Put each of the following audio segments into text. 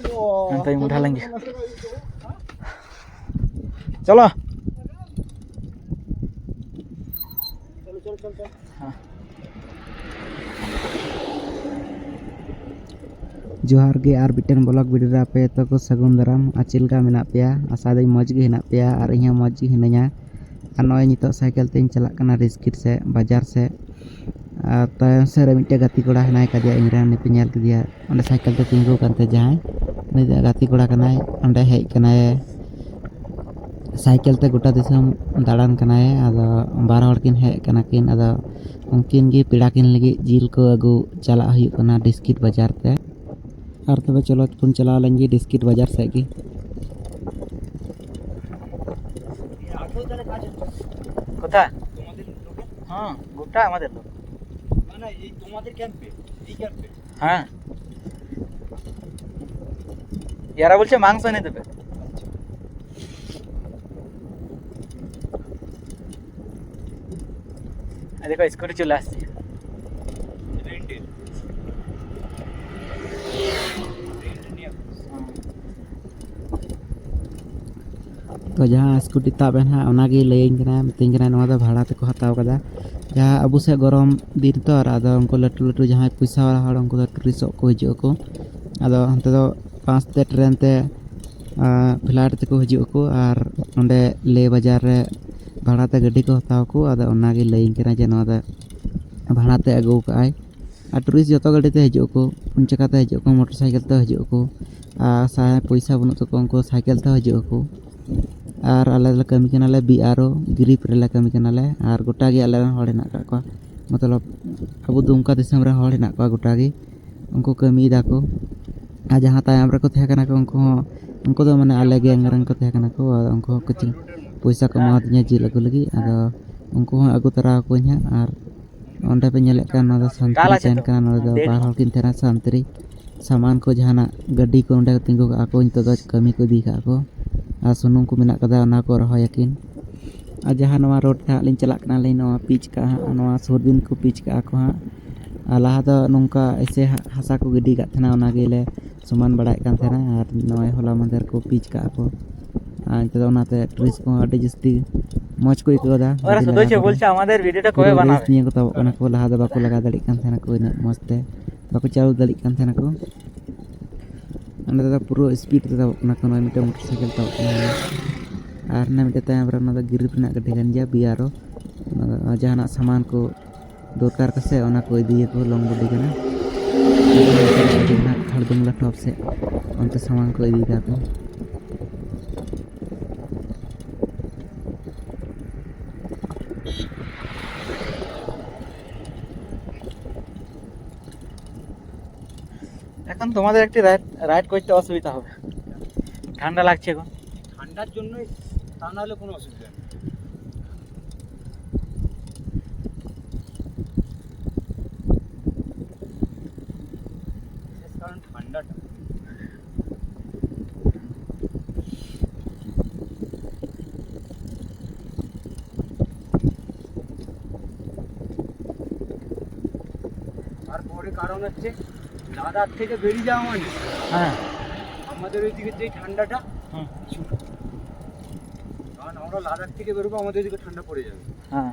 तो उठा लेंगे। चलो हाँ। जोहार गे आर बिटेन ब्लॉग वीडियो रे पे तो को सगुन दाराम आचिलका मेना पेया आशा दई मौज गे हेना पेया और इहा मौज गे हिनाया और नय नितो साइकेल तेन चला कना रिस्किट से बाजार से तायम से रे मिटे गाती कोड़ा हेनाय कादिया इंगरा ने पिnyal कदिया ओंडे साइकेल ते तिंगु कानते जहाय ने गाती कोड़ा कनाय ओंडे हेज कनाय साइकेल ते गोटा दिसम दाड़ान कनाय आदो बार हड़ किन हेज कना किन आदो उनकिन गे पेड़ा किन लगी जिल को अगु चला हुयु कना डिस्किट बाजार ते और तबे चलो पुन चला लेंगे डिस्किट बाजार से की কোথা হ্যাঁ গোটা আমাদের লোক মানে এই তোমাদের ক্যাম্পে এই ক্যাম্পে হ্যাঁ এরা বলছে মাংস এনে দেবে দেখো স্কুটি চলে আসছে तो जहाँ स्कूटी ताबे ना उनागे लैन कना मितिंग कना नवा भाड़ा ते को हताव कदा जहाँ अबु से गरम दिन तो आदो उनको लटू लटू जहाँ पैसा वाला हड़ उनको टूरिस्ट को हिजु को आदो हंते दो 5 ते ट्रेन ते फ्लाइट ते को हिजु को और ओंडे ले बाजार रे भाड़ा ते गाड़ी को हताव को आदो उनागे लैन कना जे नवा भाड़ा ते अगु काय आ टूरिस्ट जतो गाड़ी ते हिजु को उन चका ते हिजु को मोटरसाइकिल ते हिजु को सा पैसा बनु तो उनको साइकिल ते हिजु को और आले कमी कनाले बीआरओ गिरिप रे कमी कनाले और गोटा गे आले हड़ हेना का मतलब अब दुमका दिसम रे हड़ हेना का गोटा गे उनको कमी दा को आ जहां तायम रे को थे कना को उनको दो माने आले गैंग रंग को थे कना को उनको कुछ पैसा कमा दिया जिल लगु लगी आरो उनको अगु तरा को न्या और ओंडे पे नेले का न संतरी चैन का न दो बार हड़ किन तेरा संतरी सामान को जहाना गड्डी को ओंडे तिंगु का को नितो दो कमी को दी का को आ सुनुम को मेना कदा ना को रहो यकिन आ जहां नवा रोड था लिन चला कना ले नवा पिच का नवा सुर दिन को पिच का को हा लाहा दो नोंका ऐसे हासा को गड्डी का थना ओना गेले समान बड़ाय कान थना और नवा होला मंदर को पिच का को आ तो ओनाते ट्रिस को अडे जस्ती मौज को इकोदा और सुदो छे बोलछे আমাদের ভিডিওটা কবে বানাবে নিয়ে কথা ওনা को लाहा दो बाको लगा दड़ी कान थना को इना मस्ते बाको चालू दड़ी कान थना को अंदर दा पूरा स्पीड ते ना कोनो मिटे मोटरसाइकिल ता और ना मिटे तायम रे ना गिरिप ना गड्डी गन जा बीआरओ जहाना सामान को दरकार कसे ओना को इदी को लॉन्ग बॉडी कना खड़ दुमला टॉप से उनते सामान को इदी दा को এখন তোমাদের একটি রাইড করতে অসুবিধা হবে ঠান্ডা লাগছে এখন ঠান্ডার জন্যই তা না হলে কোনো অসুবিধা নেই কারণ ঠান্ডাটা আর বড় কারণ হচ্ছে লাদাখ থেকে বেরিয়ে যাওয়া মানে হ্যাঁ আমাদের ওইদিকে যে ঠান্ডাটা কারণ আমরা লাদাখ থেকে বেরোবো আমাদের ওইদিকে ঠান্ডা পড়ে যাবে হ্যাঁ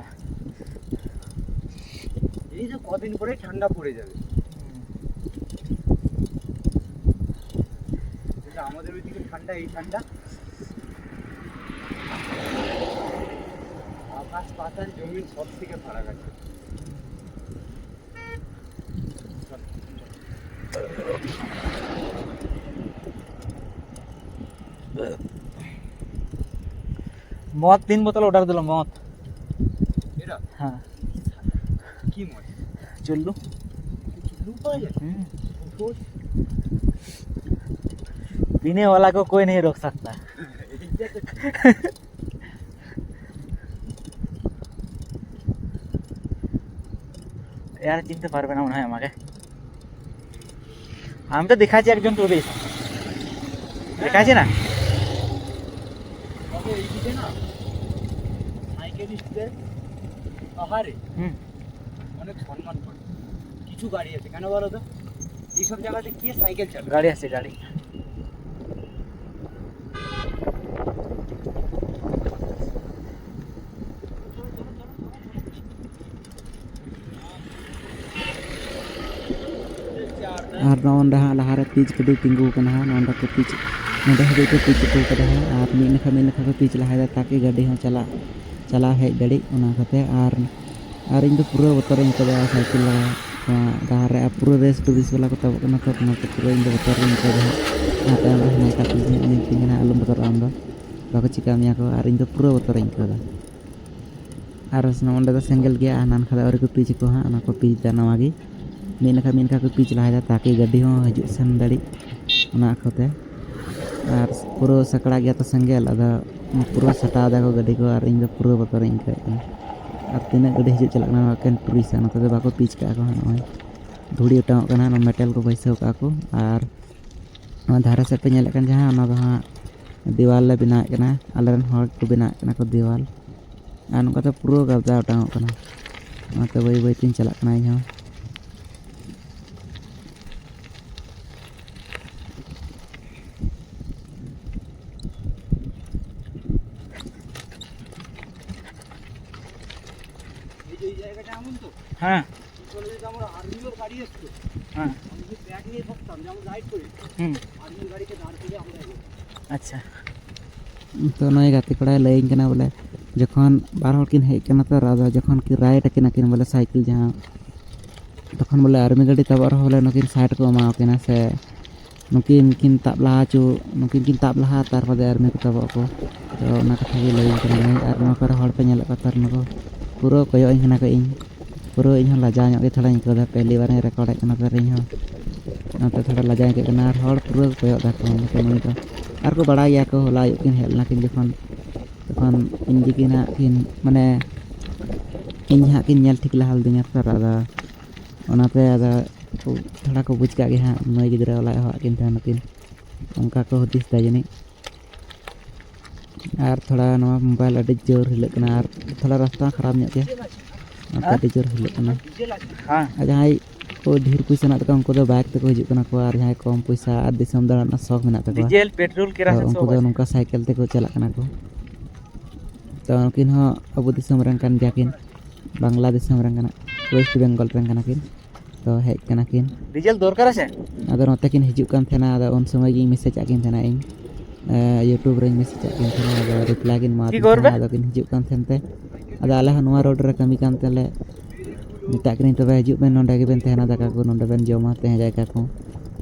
এই যে কদিন পরে ঠান্ডা পড়ে যাবে আমাদের ওইদিকে ঠান্ডা এই ঠান্ডা আকাশ পাতাল জমিন সব থেকে ফারাক আছে मौत 3 बोतल ऑर्डर दिलो मौत एरा हां की मौत चुल्लू पाए पीने वाला को कोई नहीं रोक सकता यार चिंता पारबे ना মনে হয় আমাকে আমি তো দেখাচ্ছি একজন টুরিস্ট দেখাচ্ছি না তবে এইদিকে না সাইকেলিস্টদের পাহাড়ে অনেক সম্মান করে কিছু গাড়ি আছে কেন বলো তো এইসব জায়গাতে কে সাইকেল চালায়? গাড়ি আছে গাড়ি। और नौंडे हाँ लहारे पिच कदी तिंगू कना हाँ नौंडे को पिच नौंडे हबे को पिच को कदा हाँ और मीनखा को पिच लहाय ताकि गाड़ी हाँ चला हेज दड़ी ओना कते और इन पूरा बतर इन कदा साइकिल लगा पूरा रेस टूरिस्ट वाला को तब कना तो पूरा इन बतर इन कदा आता है का पिच इन तिंगना आलम बतर आम दो बाको चिका मिया को और इन पूरा बतर इन कदा और नौंडे तो सेंगल गया नान खदा और को पिच को हाँ ओना को पिच दानावागी मीनखा को पिच लहाय ताकि गाड़ी हाँ हजू सेन दड़ी ओना खोते और पूरा सकड़ा गया तो सेंगल अदा पूरा सटा दाको गाड़ी को और इन पूरा बतर इन और तीन गाड़ी हजू चलना एकेन टूरिस्ट नोते दो बाको पिच का नॉय धूड़ी उठाव कना मेटल को बैसाव का को और धारे सेट पे नेल जहाँ हाँ दीवाल ले बनाए कना आलेरन हर को बनाए कना को दीवाल और नोका तो पूरा गबदा उठाव कना नोते बई बई तीन चला कना इहो এই জায়গাটা এমন তো হ্যাঁ চলে যেতে আমার আর্মির গাড়ি আসতো। হ্যাঁ আমি যে ব্যাগ নিয়ে থাকতাম যেমন রাইড করি আর্মির গাড়িকে দাঁড় করে আমরা এগোতাম। अच्छा तो नई गाते कड़ा लैन कना बोले जखन बार हर किन हेज कना तो राजा जखन कि राइड किना किन बोले साइकिल जहाँ तखन बोले आर्मी गाड़ी तब बोले नुकिन साइड को एमाव किना से नुकिन किन ताब लहा चो नुकिन किन ताब लहा तार बादे आर्मी को तब को तो ओना कथा गे लैन कना और नो कर हर पे नेल कतार नको पूरा कोयो इन कना को इन पूरा इन लाजा ᱧᱚᱜ गे थोड़ा इनका पहली बार रिकॉर्ड कना तो इन नाते थोड़ा लाजा के कना और हर पूरा कोयो दा को नुई तो और को बड़ा या को होला किन हेलना किन जखन तखन इन जिकिन किन माने इन हाँ किन नेल ठीक लहाल दिङा तो राजा ओनाते आदा थोड़ा को बुझ का गे हाँ नई गिद्रा वाला हो किन थाना किन उनका को हदिस दा जनी और थोड़ा नवा मोबाइल अड़ी जोर हिलक कना और थोड़ा रास्ता खराब ᱧᱚᱜ गे अड़ी जोर हिलक कना हाँ जहां को ढेर पैसा ना तक उनको बाइक तक हजू कना को और जहां कम पैसा और दिसम दाना शौक मेना तक डीजल पेट्रोल केरासिन उनको सब उनका साइकिल ते को चला कना को तो उनकिन हो अबो दिसम रंग कान जाकिन बांग्ला दिसम रंग कना वेस्ट बेंगल रंग कना किन तो हेज कना किन डीजल दरकार আছে आदो नोते किन हजू कान थेना आदो उन समय गी मैसेज आकिन थेना इन यूट्यूब रे मैसेज आकिन थेना आदो रिप्लाई किन मा आदो किन हजू कान थेनते आदो आले नुआ रोड रे कमी कान तेले मिता किन तबे हजू बेन नोंडे गे बेन तेहना दाका को नोंडे बेन जमा ते जायगा को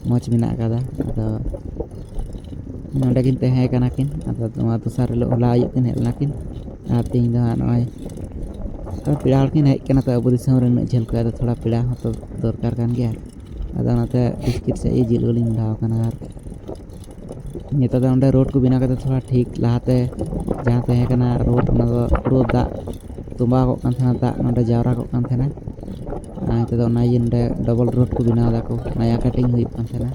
मौज मेना कादा आदो नोंडे किन ते है कना किन आदो नुआ दोसार लो होला आयु किन हेलना किन और तीन दो नय तो पेड़ा हर किन हेज कना तो अबो दिसम रे झेल को आदो थोड़ा पेड़ा हो तो दरकार कान गया आदो नाते बिस्किट से जिल गोलिंग ढाव कना और नेता तो अंडे रोड को बिना करते थोड़ा ठीक लहाते जहाँ तहे कना रोड ना तो पूरा दा तुम्बा को कान थना दा नोंडे जावरा को कान थना तो ना ये नोंडे डबल रोड को बिना दा को नया कटिंग हुई कान थना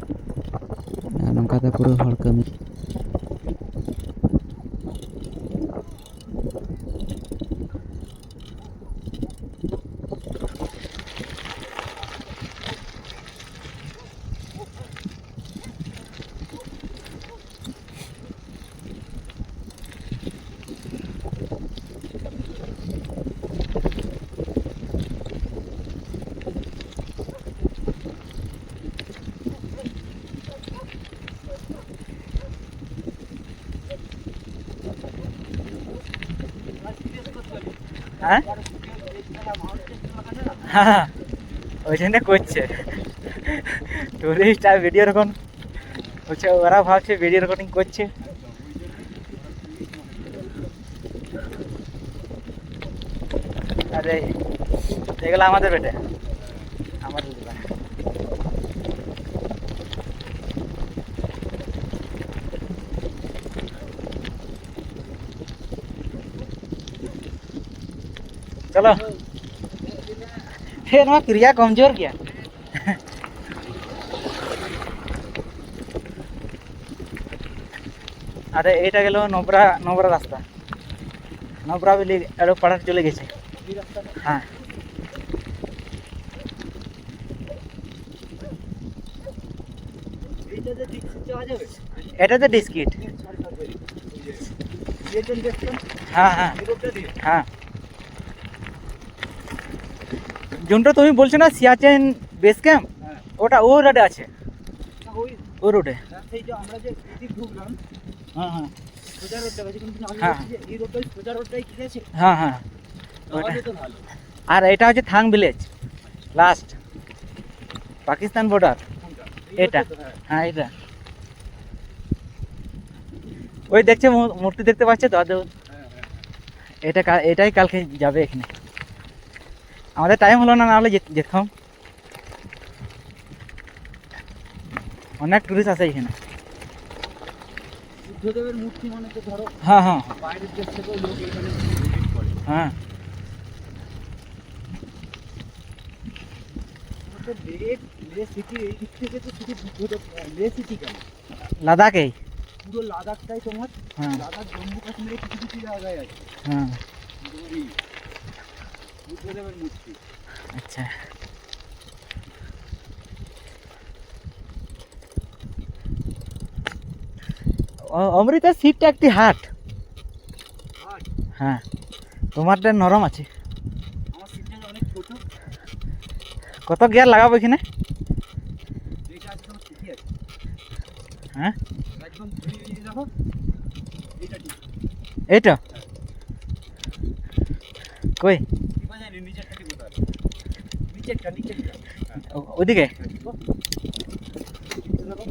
नोंका ते पूरा हर कमी হ্যাঁ হ্যাঁ ওই জন্য করছে টুরিস্ট আর ভিডিও রেকর্ডিং হচ্ছে ওরা ভাবছে ভিডিও রেকর্ডিং করছে আরে এগুলো আমাদের বেটে আমাদের चलो फिर वहाँ क्रिया कमजोर किया अरे এটা গেল নোবরা নোবরা রাস্তা নোবরা বিলি এরো পাড়ার চলে গেছে হ্যাঁ এইটাতে ঠিক যাওয়া যাবে এটাতে ডিস্কিট। ইয়েটা দেখছেন হ্যাঁ হ্যাঁ এই রোডটা দিয়ে হ্যাঁ, যোনটা তুমি বলছো না সিয়াচেন বেস ক্যাম্প, হ্যাঁ ওটা ও রোডে আছে, না, ওই ও রোডে। সেই যে আমরা যে এদিক ঢুকলাম হ্যাঁ হ্যাঁ সোজা রোডটা আছে, কিন্তু আমি হ্যাঁ। বলছি যে এই রোডটাই সোজা রোডটাই ঠিক আছে, হ্যাঁ হ্যাঁ, তাহলে তো ভালো। আর এটা হচ্ছে থাং ভিলেজ লাস্ট, পাকিস্তান বর্ডার। এই এটা রোডটা তো, হ্যাঁ। হ্যাঁ এটা, ওই দেখছে মূর্তি দেখতে পাচ্ছে তো, হ্যাঁ, হ্যাঁ। এটাই কালকে যাবে এখানে। আমাদের টাইম হলো না, নাহলে যেতাম। অনেক টুরিস্ট আছে এখানে। বুদ্ধদেবের মূর্তি মানে তো ধরো হ্যাঁ হ্যাঁ বাইরের দেশ থেকেও লোক এখানে ভিজিট করে। হ্যাঁ, তো লে সিটি এই দিক থেকে তো শুধু বুদ্ধদেব লে সিটি কেন, লাদাখেই। পুরো লাদাখটাই তোমার, হ্যাঁ লাদাখ জম্মু কাশ্মীরে কিছু কিছু জায়গায় আছে হ্যাঁ, তোমার এই বুদ্ধদেবের মূর্তি। আচ্ছা। অমৃতের সিটটা একটি হাট। আর হ্যাঁ, তোমারটা নরম আছে। আমার সিটটা অনেক ছোট, কত গিয়ার লাগাবো এখানে? যেটা আছে তোমার সিটি আছে হ্যাঁ, একদম এই দেখো এইটা ঠিক এইটা কই? টিপা যায়নি, নিচেরটা টিপো তার, নিচেরটা হ্যাঁ ওদিকে? টিপো দেখো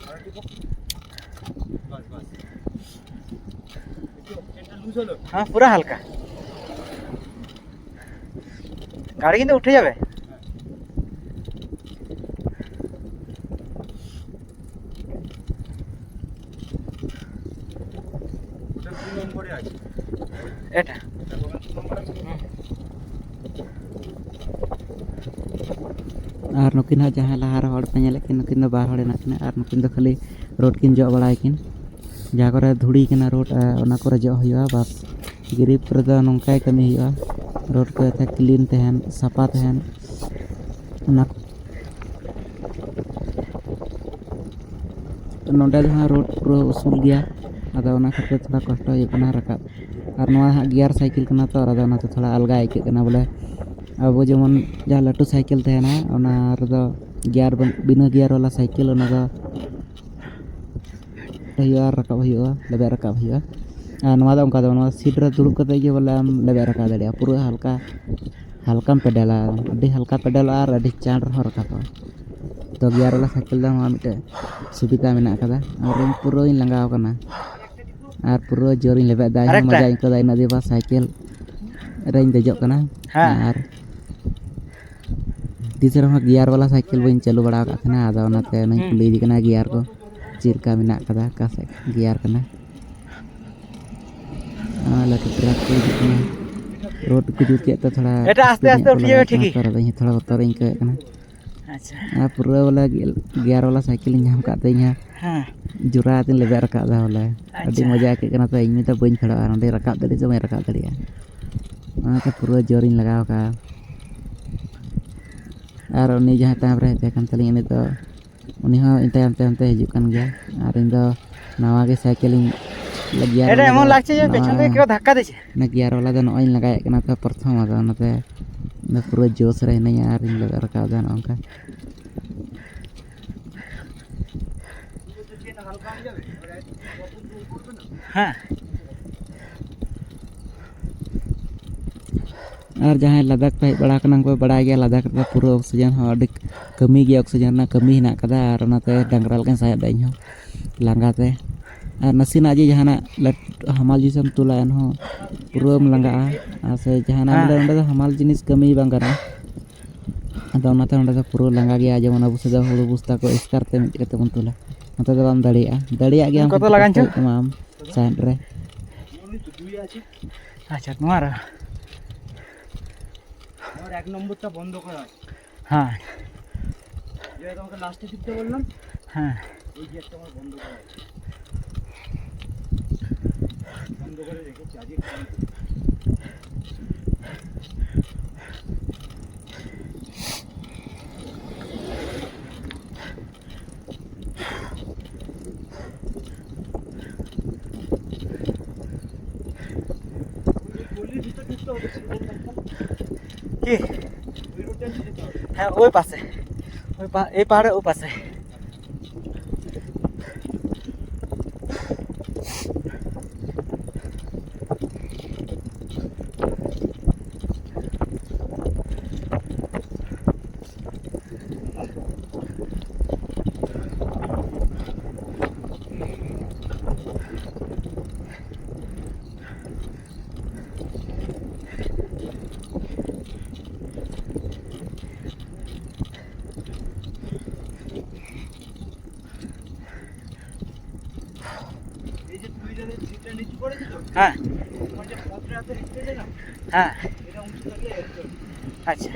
আর টিপো, বাস বাস এটা লুজ হলো। হ্যাঁ, পুরা হালকা। গাড়ি কিন্তু উঠে যাবে। ওটা 2 নম্বরে আছে, এটা এটা বলেন 2 নম্বরে আছে। আর नुकिन हाँ जहाँ लहार हड़ पे ñेलेकिन नुकिन दो बार हड़ हेना किन और नुकिन दो खाली रोड किन जो बड़ाय किन जहाँ करे धुड़ी किना रोड ओना करे जो हुआ बस गिरिप पर दो नंकाय कमी हुआ रोड को एते क्लीन तहन साफा तहन ओना नोडे जहाँ रोड पूरा उसूल गया आदा ओना खातिर थोड़ा कष्ट हुई कना रकाब और नवा गियर साइकिल कना तो आदा ओना तो थोड़ा अलगा आइके कना बोले अब जेमन जहाँ लाटू साइकिल तहना ओना रदो गियर बिना गियर वाला साइकिल ओना दो हुआ रकाब हुआ लेबे रकाब हुआ और नवा दो उनका दो नवा सीट रे दुड़ुब कते जे बोले आम लेबे रकाब दड़िया पूरा हल्का हल्काम पेडला अड्डी हल्का पेडल और अड्डी चांड रहो रकाब तो गियर वाला साइकिल दा मा मिटे सुविधा मेना कदा और इन पूरा इन लगाव कना और पूरा जोर इन लेबे दाई मजा इन कदा इन देबा साइकिल रेन देजो कना और तीसरा हम गियर वाला साइकिल बन चालू बड़ा कना आदा ओनाते नहीं कुली दी कना गियर को चिरका मेना कदा का गियर कना लाटू ट्रक को कना रोड को जुत के तो थोड़ा এটা আস্তে আস্তে উঠে যাবে ঠিকই। थोड़ा बतर इन के कना আচ্ছা। और पूरा वाला गियर वाला साइकिल नाम काते হ্যাঁ जुरा दिन लेबे रकाब दा बोले अड्डी मजा के कना तो इन तो बइन खड़ा नोडे रकाब दड़ी से मैं रकाब दड़िया ओनाते पूरा जोर इन लगाव का और उनी जहाँ ताम रहते कन तली उनी तो उनी हाँ इन तायम ते हिजुक कन गया और इन दो नवा के साइकिल लगिया এটা এমন লাগছে যে পেছন থেকে কেউ ধাক্কা দিছে। ना गियर वाला दो नॉइन लगाया कना तो प्रथम आदा ओनाते ना पूरा जोश रहे नहीं यार इन लेबे रकाब दा नोंका ট্রেন হালকা হয়ে যাবে আর কত দূর করবে না। হ্যাঁ और जहाँ लद्दाख पे बड़ा कना को बड़ा गया लद्दाख रे पूरा ऑक्सीजन हो अडिक कमी गया ऑक्सीजन ना कमी हिना कदा और ओनाते डंगरा लकन साया दाइन हो लांगाते और नसीना जी जहाँ लट हमाल जिसम तुला एन हो पूरा लंगा और से जहाँ बोले ओंडे दो हमाल जिनिस कमी बांग करा अदा ओनाते ओंडे दो पूरा लंगा गया जेमन अबु से दो हुड़ु बुस्ता को स्कारते मिट कते बन तुला ओनाते दो बाम दाड़िया गया কত লাগানছো? तमाम साइड रे ওই তো দুই আছে, আচ্ছা তোমার। আমার 1 নম্বরটা বন্ধ করা আছে, হ্যাঁ যেটা তোমাকে লাস্টে টিপতে বললাম হ্যাঁ ওই গেটটা আমার বন্ধ করা আছে, বন্ধ করে রেখেছি আজকে। কি হ্যাঁ ওই পাশে এই পাহাড়ের ওই পাশে এই যে তুই যদি সিটটা নিচু করেছিস তো হ্যাঁ তোমার যে পথটা আছে রিক্সে না হ্যাঁ এটা উঁচু থাকলে আচ্ছা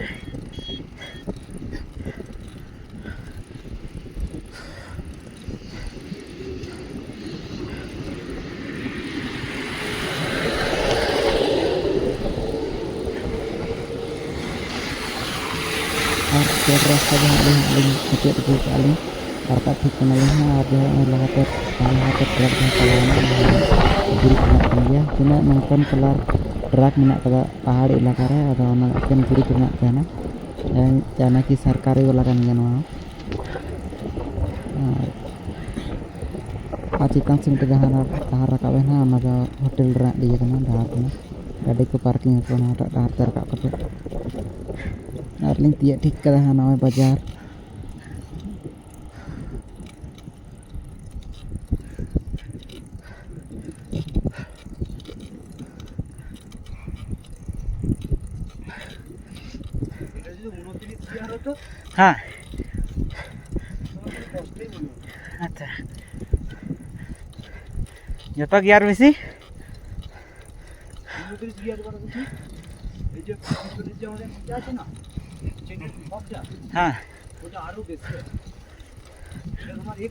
और पेड़ रास्ता जहाँ अलिंग ᱠᱮᱪᱮᱫ ᱟᱹᱜᱩ ᱠᱟᱜᱼᱟ ᱞᱤᱧ ᱟᱨ ᱨᱟᱠᱟᱵ ᱴᱷᱤᱠ ᱠᱟᱱᱟᱞᱤᱧ ᱦᱟᱸᱜ ᱟᱨ ᱡᱟᱦᱟᱸ ᱞᱟᱦᱟᱛᱮ ᱴᱨᱟᱠ ᱡᱟᱦᱟᱸ ᱪᱟᱞᱟᱣᱮᱱᱟ ᱵᱨᱤᱡᱽ ᱢᱮᱱᱟᱜ ᱠᱟᱱ ᱜᱮᱭᱟ ᱛᱤᱱᱟᱹᱜ ᱱᱚᱝᱠᱟᱱ ᱠᱟᱞᱟᱨ ᱴᱨᱟᱠ ᱢᱮᱱᱟᱜ ᱠᱟᱫᱟ ᱯᱟᱦᱟᱲ ᱮᱞᱟᱠᱟ ᱨᱮ ᱟᱫᱚ ᱚᱱᱟ ᱮᱠᱮᱱ ᱵᱨᱤᱡᱽ ᱨᱮᱱᱟᱜ ᱛᱟᱦᱮᱱᱟ ᱡᱟᱦᱟᱸ ᱠᱤ ᱥᱚᱨᱠᱟᱨᱤ ᱵᱟᱞᱟ ᱠᱟᱱ ᱜᱮᱭᱟ ᱱᱚᱣᱟ ᱟᱨ ᱪᱮᱛᱟन ᱥᱮᱫ ᱢᱤᱫᱴᱮᱱ ᱡᱟᱦᱟᱸ ᱰᱟᱦᱟᱨ ᱨᱟᱠᱟᱵ ᱮᱱᱟ ᱚᱱᱟ ᱫᱚ ᱦᱳᱴᱮᱞ ᱨᱮᱱᱟᱜ ᱤᱭᱟᱹ ᱠᱟᱱᱟ ᱰᱟᱦᱟᱨ ᱠᱟᱱᱟ ᱜᱟᱹᱰᱤ ᱠᱚ ᱯᱟᱨᱠᱤᱝ ᱟᱠᱚ ᱚᱱᱟᱴᱟᱜ ᱰᱟᱦᱟᱨ ᱛᱮ ᱨᱟᱠᱟᱵ ᱠᱟᱛᱮ ᱟᱨ ᱞᱤᱧ ᱛᱤᱭᱟᱹᱜ ᱴᱷᱤᱠ ᱠᱟᱫᱟ ᱦᱟᱸᱜ ᱱᱚᱜᱼᱚᱭ ᱵᱟᱡᱟᱨ এটা যদি 29 ইয়ার হতো হ্যাঁ তোমার কষ্টই মনে হতো আচ্ছা যত গিয়ার বেশি 29 ইয়ার করা বুঝি এই যে পিছনের যে আমাদের নিচে আছে না সেটার সবটা হ্যাঁ ওটা আরো বেশি আছে এটা তোমার 21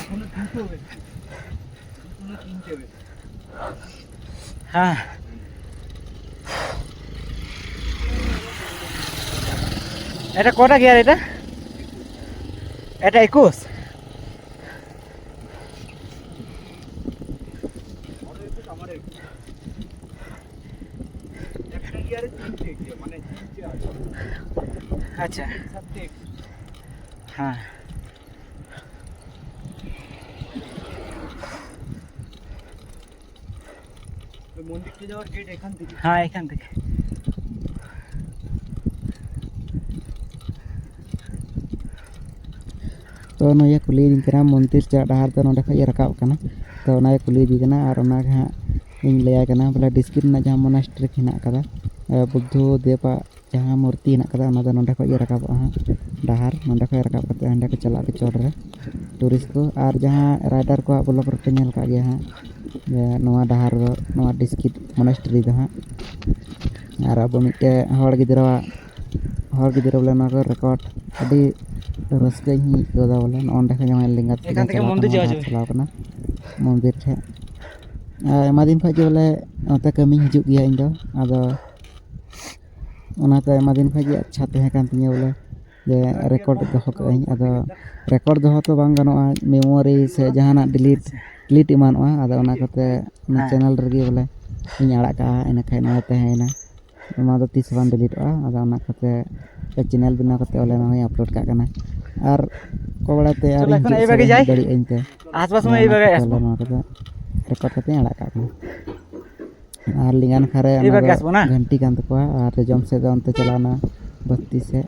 এখনো দুটো হয়েছে দুটো না তিনটে হয়েছে হ্যাঁ এটা কটা গিয়ার এটা এটা 21 আমার একটা গিয়ারে তিনটে গিয়ার মানে তিনটে আছে আচ্ছা সাথে হ্যাঁ ওই মন্দিরটা যাওয়ার গেট এখান থেকে হ্যাঁ এখান থেকে तो नया कुली करा मंदिर चा डहार तो नोडे खय रकाब कना तो नया कुली दी कना और ना हां इन लया कना बोले डिस्क्रिप्शन ना जहां मोनास्ट्री हिना कदा बुद्ध देवा जहां मूर्ति हिना कदा ना नोडे खय रकाब हां डहार नोडे खय रकाब कते हंडे को चला के चोर रे टूरिस्ट को और जहां राइडर को ब्लॉग पर नेल का गया हां नवा डहार नवा डिस्क्रिप्ट मोनास्ट्री दा हां और अब मिटे हर गिदरा बोले ना को रिकॉर्ड अभी रस्ते ही कदा बोले नोंडे खय जमा लिंगात एखान থেকে মন্দির যাওয়া যাবে चलाव कना मंदिर ठे आयमा दिन खय बोले ओते कमी हिजुग गया इन दो आदो ओनाते आयमा दिन खय अच्छा तहे कान तिया बोले जे रेकॉर्ड दोहो कई आदो रेकॉर्ड दोहो तो बांग गनोआ मेमोरी से जहाना डिलीट इमानोआ आदो ओना कते ना चैनल रगे बोले इन आड़ा का इन खय ना तहेना ओना दो तीस बान डिलीटोआ आदो ओना कते चैनल बिना कते ओले ना अपलोड का कना और कोबड़ाते चलो এখন এই ভাগে যাই बड़ी इनते आसपास में এই ভাগে আসবো रेकॉर्ड करते आड़ा का और लिंगान खारे এই ভাগে আসবো না घंटी कान तको और जम से दो अंत चलाना बत्ती से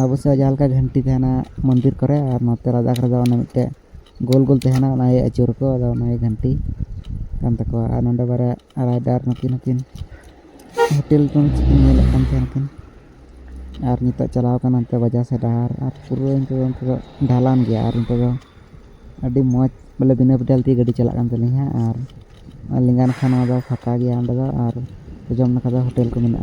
अब से जाल का घंटी देना मंदिर करे और नते राजा राजा ओने मिटे गोल गोल तेहना ना ये अचूर को अदा ना ये घंटी कान तको और नंदे बारे राइडर नकिन होटल तो नेल कान तेनकिन और नित चलाव का नंते वजह से डहार और पूरा इनको ढालान गया और इनको अभी मौज बोले बिना पेट्रोल ती गाड़ी चला कान तलिंग और लिंगान खाना दो फाका गया अंदर दो और जम ना कदा होटल को मेना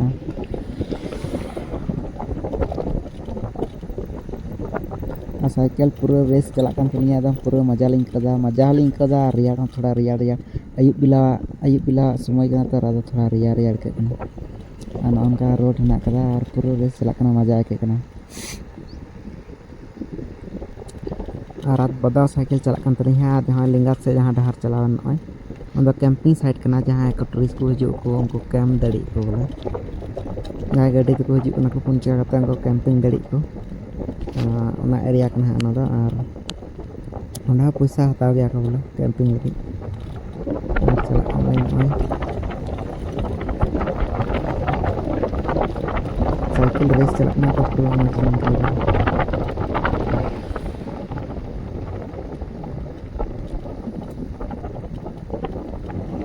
और साइकिल पूरा रेस चला कान तलिंग एकदम पूरा मजा लिंग कदा रियाड़ थोड़ा रियाड़ अयुब बिला समय कना तो राजा थोड़ा रियाड़ के कना और उनका रोड हिना कदा और पूरा रेस चला कना मजा के कना और रात बदा साइकिल चला कान तलिंग जहां लिंगात से जहां डहार चलावन नय ᱚᱱᱟ ᱫᱚ ᱠᱮᱢᱯᱤᱝ ᱥᱟइट ᱠᱟᱱᱟ ᱡᱟᱦᱟᱸᱭ ᱠᱚ ᱴᱩᱨᱤᱥᱴ ᱠᱚ ᱦᱤᱡᱩᱜ ᱟᱠᱚ ᱩᱱᱠᱩ ᱠᱮᱢᱯ ᱫᱟᱲᱮᱜ ᱟᱠᱚ ᱵᱚᱞᱮ ᱡᱟᱦᱟᱸᱭ ᱜᱟᱹᱰᱤ ᱛᱮᱠᱚ ᱦᱤᱡᱩᱜ ᱠᱟᱱᱟ ᱠᱚ 4 ᱪᱟᱠᱟ ᱠᱟᱛᱮ ᱩᱱᱠᱩ ᱠᱮᱢᱯᱤᱝ ᱫᱟᱲᱮᱜ ᱟᱠᱚ ᱚᱱᱟ ᱮᱨᱤᱭᱟ ᱠᱟᱱᱟ ᱦᱟᱸᱜ ᱚᱱᱟ ᱫᱚ ᱟᱨ ᱚᱸᱰᱮ ᱦᱚᱸ ᱯᱚᱭᱥᱟ ᱦᱟᱛᱟᱣ ᱜᱮᱭᱟ ᱠᱚ ᱵᱚᱞᱮ ᱠᱮᱢᱯᱤᱝ ᱞᱟᱹᱜᱤᱫ ᱟᱨ ᱪᱟᱞᱟᱜ ᱠᱟᱱᱟᱹᱧ ᱱᱚᱜᱼᱚᱭ साइकिल रेस चलना तो पूरा मजा निकलेगा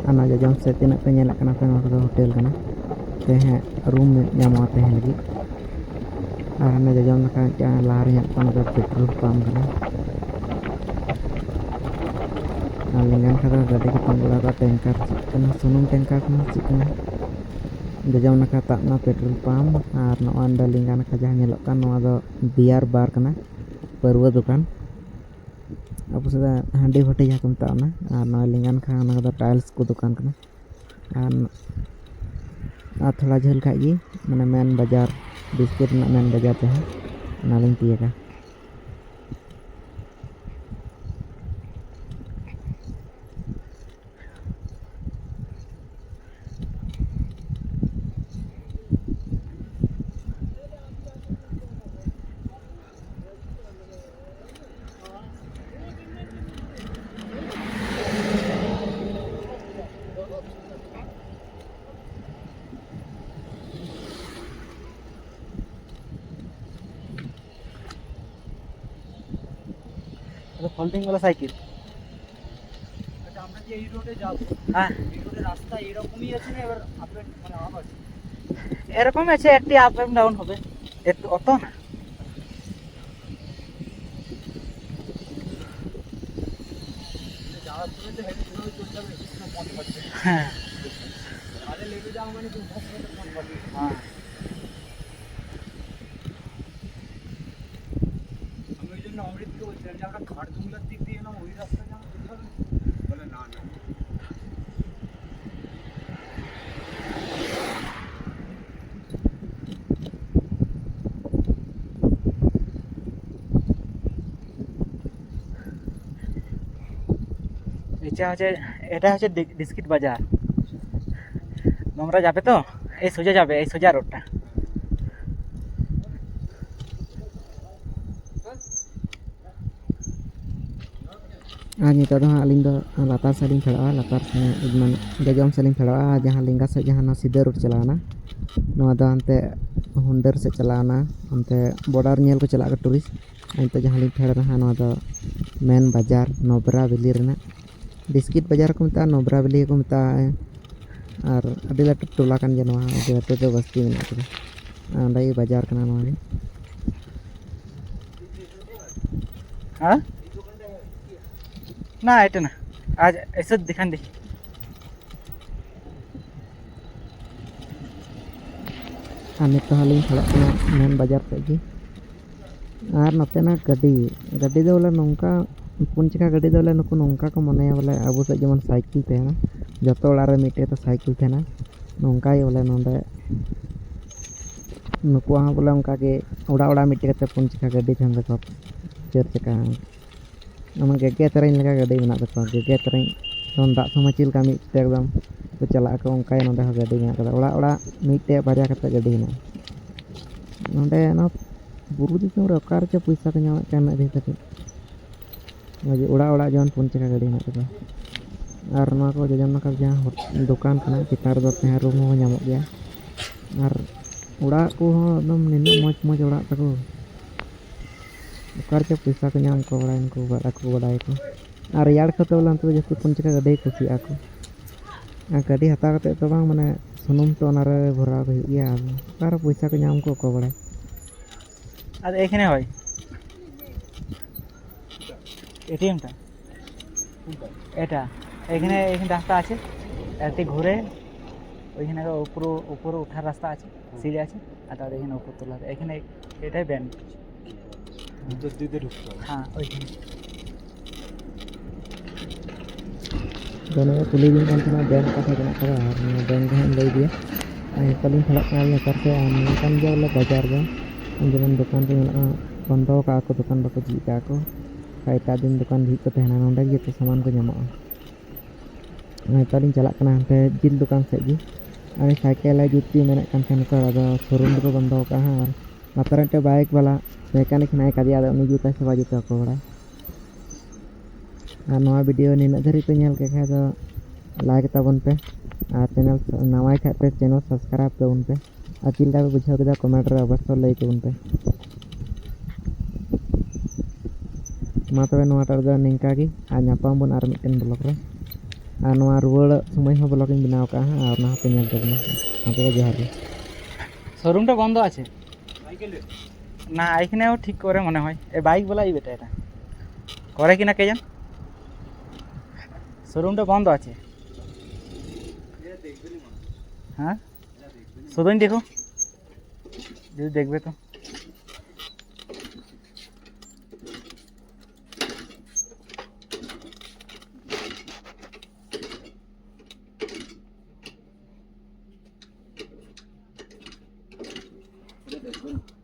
ana jajam se tinak pe nyelak kana pe ngak hotel kana te he room nyamo te he lagi ar ana jajam na kan ja lari yak pan do petrol pump kana alingan kada gadi ke tangula ka tanker kana sunum tanker kana sik kana jajam na ka tak na petrol pump ar no anda lingan ka ja nyelok kan no ado biar bar kana perwa dukan apa sudah handi hotel ya kum ta na ar no lingan ka na da tiles ko dukan kana আর थोड़ा झल खा गई मैंने main बाजार biscuit main बाजार पे है नालिंग पिएगा फोल्डिंग वाला साइकिल আচ্ছা আমরা যে এই রোডে যাব হ্যাঁ এই রোডে রাস্তা এরকমই আছে না এবার আপডেট মানে আপ আছে এরকম আছে একটি আপ এন্ড ডাউন হবে একটু অত না যাওয়ার সময় তো হেঁটে ধরে চলে যাবে কোনো মন করছে হ্যাঁ আরে লেগে যাও মানে তো মন করবে হ্যাঁ আমি ওই জন্য অমৃতকে বলছিলাম যে আমরা খাড়দুংলার দিক দিয়ে না ওই রাস্তা যাবো বলে না না এটা হচ্ছে বিস্কিট বাজার তোমরা যাবে তো এই সোজা যাবে এই সোজা রোডটা আর নিতোग ᱫᱚ ᱟᱹᱞᱤᱧ ᱫᱚ ᱞᱟᱛᱟᱨ ᱥᱮᱫ ᱞᱤᱧ ᱯᱷᱮᱰᱚᱜᱼᱟ ᱞᱟᱛᱟᱨ ᱥᱮᱫ ᱢᱟᱱᱮ ᱡᱚᱡᱚᱢ ᱥᱮᱫ ᱞᱤᱧ ᱯᱷᱮᱰᱚᱜᱼᱟ ᱡᱟᱦᱟᱸ ᱞᱮᱸᱜᱟ ᱥᱮᱫ ᱡᱟᱦᱟᱸ ᱥᱤᱫᱟᱹ ᱨᱳᱰ ᱪᱟᱞᱟᱣᱱᱟ ᱱᱚᱣᱟ ᱫᱚ ᱦᱟᱱᱛᱮ ᱦᱩᱱᱰᱟᱹᱨ ᱥᱮᱫ ᱪᱟᱞᱟᱣᱱᱟ ᱚᱱᱛᱮ ᱵᱚর্ডার ᱧᱮᱞ ᱠᱚ ᱪᱟᱞᱟᱜ ᱠᱚ ᱴᱩᱨᱤᱥᱴ ᱱᱤᱛᱚᱜ ᱡᱟᱦᱟᱸ ᱞᱤᱧ ᱯᱷᱮᱰ ᱨᱮᱦᱟᱸᱜ ᱱᱚᱣᱟ ᱫᱚ ᱢᱮᱱ ᱵᱟᱡᱟᱨ ᱱᱚᱵᱨᱟ ᱵᱮᱞᱤ ᱨᱮᱱᱟᱜ बिस्किट बाजार को मता नोबरा बेली को मता और अभी लाटू टोला कान गया नवा अभी लाटू तो बस्ती में नाते अंडा ये बाजार कना नवा गे हाँ ना ऐटे ना आज ऐसे दिखान दे आने तो हालिंग खड़ा कना मेन बाजार पे जी और नते ना गड्डी गड्डी दो बोले नौका पुंचका गड्डी दो बोले नुकु नौका को मने बोले अबू से जमन साइकिल थे ना जतो ओड़ा मिटे तो साइकिल थे ना नौका ही बोले नोंदे नुकु हाँ बोले उनका के ओड़ा ओड़ा मिटे कते पुंचका गड्डी थे हमसे कब चर चका हम गेगे तरह लगा गड्डी बना दको गेगे तरह जोन दाग समय चिल का मिटे एकदम तो चला को उनका ही नोंदे गड्डी में कदा ओड़ा ओड़ा मिटे बारिया कते गड्डी ना नोंदे ना बुरु दिसम रे ओकार चे पैसा को ᱧᱟᱢ ᱠᱟᱱᱟ ᱫᱮ ᱠᱟᱛᱮ ᱢᱟᱡᱮ ᱚᱲᱟ ᱚᱲᱟ ᱡᱚᱱ ᱯᱩᱱ ᱪᱟᱠᱟ ᱜᱟᱹᱰᱤ ᱦᱮᱱᱟᱜ ᱛᱟᱠᱚᱣᱟ ᱟᱨ ᱱᱚᱣᱟ ᱠᱚ ᱡᱚᱡᱚᱢ ᱱᱟᱠᱟ ᱡᱟᱦᱟᱸ ᱫᱚᱠᱟᱱ ᱠᱟᱱᱟ ᱪᱮᱛᱟᱱ ᱨᱮᱫᱚ ᱛᱟᱦᱮᱸ ᱨᱩᱢ ᱦᱚᱸ ᱧᱟᱢᱚᱜ ᱜᱮᱭᱟ ᱟᱨ ᱚᱲᱟᱜ ᱠᱚᱦᱚᱸ ᱮᱠᱫᱚᱢ ᱱᱤᱱᱟᱹᱜ ᱢᱚᱡᱽ ᱚᱲᱟᱜ ᱛᱟᱠᱚ ᱚᱠᱟᱨ ᱪᱮ ᱯᱚᱭᱥᱟ ᱠᱚ ᱧᱟᱢ ᱠᱚ ᱵᱟᱲᱟᱭ ᱩᱱᱠᱩ ᱵᱟᱰᱟᱭᱟᱠᱚ ᱟᱨ ᱨᱮᱭᱟᱲ ᱠᱷᱟᱹᱛᱤᱨ ᱵᱚᱞᱮ ᱩᱱᱠᱩ ᱡᱟᱹᱥᱛᱤ ᱯᱩᱱ ᱪᱟᱠᱟ ᱜᱟᱹᱰᱤ ᱠᱩᱥᱤᱭᱟᱜᱼᱟ ᱠᱚ ᱟᱨ ᱜᱟᱹᱰᱤ ᱦᱟᱛᱟᱣ ᱠᱟᱛᱮ ᱛᱚ ᱵᱟᱝ ᱢᱟᱱᱮ ᱥᱩᱱᱩᱢ ᱛᱚ ᱚᱱᱟᱨᱮ ᱵᱷᱚᱨᱟᱣ ᱦᱩᱭᱩᱜ ᱜᱮᱭᱟ ᱟᱨ ᱚᱠᱟᱨᱮ ᱯᱚᱭᱥᱟ ᱠᱚ ᱧᱟᱢ ᱠᱚ ᱵᱟᱲᱟᱭ আর এখানে হয় এটিএমটা এটা এখানে এখানে রাস্তা আছে এতে ঘুরে ওইখানে উপরে ওঠার রাস্তা আছে সিঁড়ি আছে আর তার এখানে উপর তোলা এখানে এটাই ব্যান্ড ভিতর দিকে ঢুকতে হবে হ্যাঁ ওইখানে दोनों कुली दिन kan tengah बैंक का kena kara bank kan lay dia paling khalak kali nakar se kan dia bola bajar ga जेमन दुकान पे मेना बंदो का को दुकान बको जी का को कायता दिन दुकान भी को तहना नोंडा ये तो सामान को ᱧᱟᱢᱚᱜᱼᱟ netarin jalak kana hante jil dukan sej gi ani cycle ay jutti menek kan kan ko ada showroom ko bondo ka ha mataran te bike wala mechanic nai kadi ada uni juta se baju ko bora আর নয়া video নিনা ধরি पे ñel के खाय तो like ताबन पे আর channel नवा खाय पे चैनल सब्सक्राइब ताबन पे আর चिल्ला पे बुझाव के कमेंट रे अवश्य लई ताबन पे मा तबे नवा टर द निंका गी आ ᱧᱟᱯᱟᱢ बन आर मिटन ब्लॉग रे আর नवा रुवाड़ समय हो ब्लॉग इन बनाव का আর ना पे ñel ताबन मा तबे जोहार गे শোরুমটা বন্ধ আছে সাইকেলে না এখানেও ঠিক করে মনে হয় এই বাইক বলাই বেটা এটা করে কিনা কে জান শোরুমটা বন্ধ আছে এটা দেখবেন না হ্যাঁ এটা দেখবেন শুধুই দেখো যদি দেখবে তো এটা দেখবেন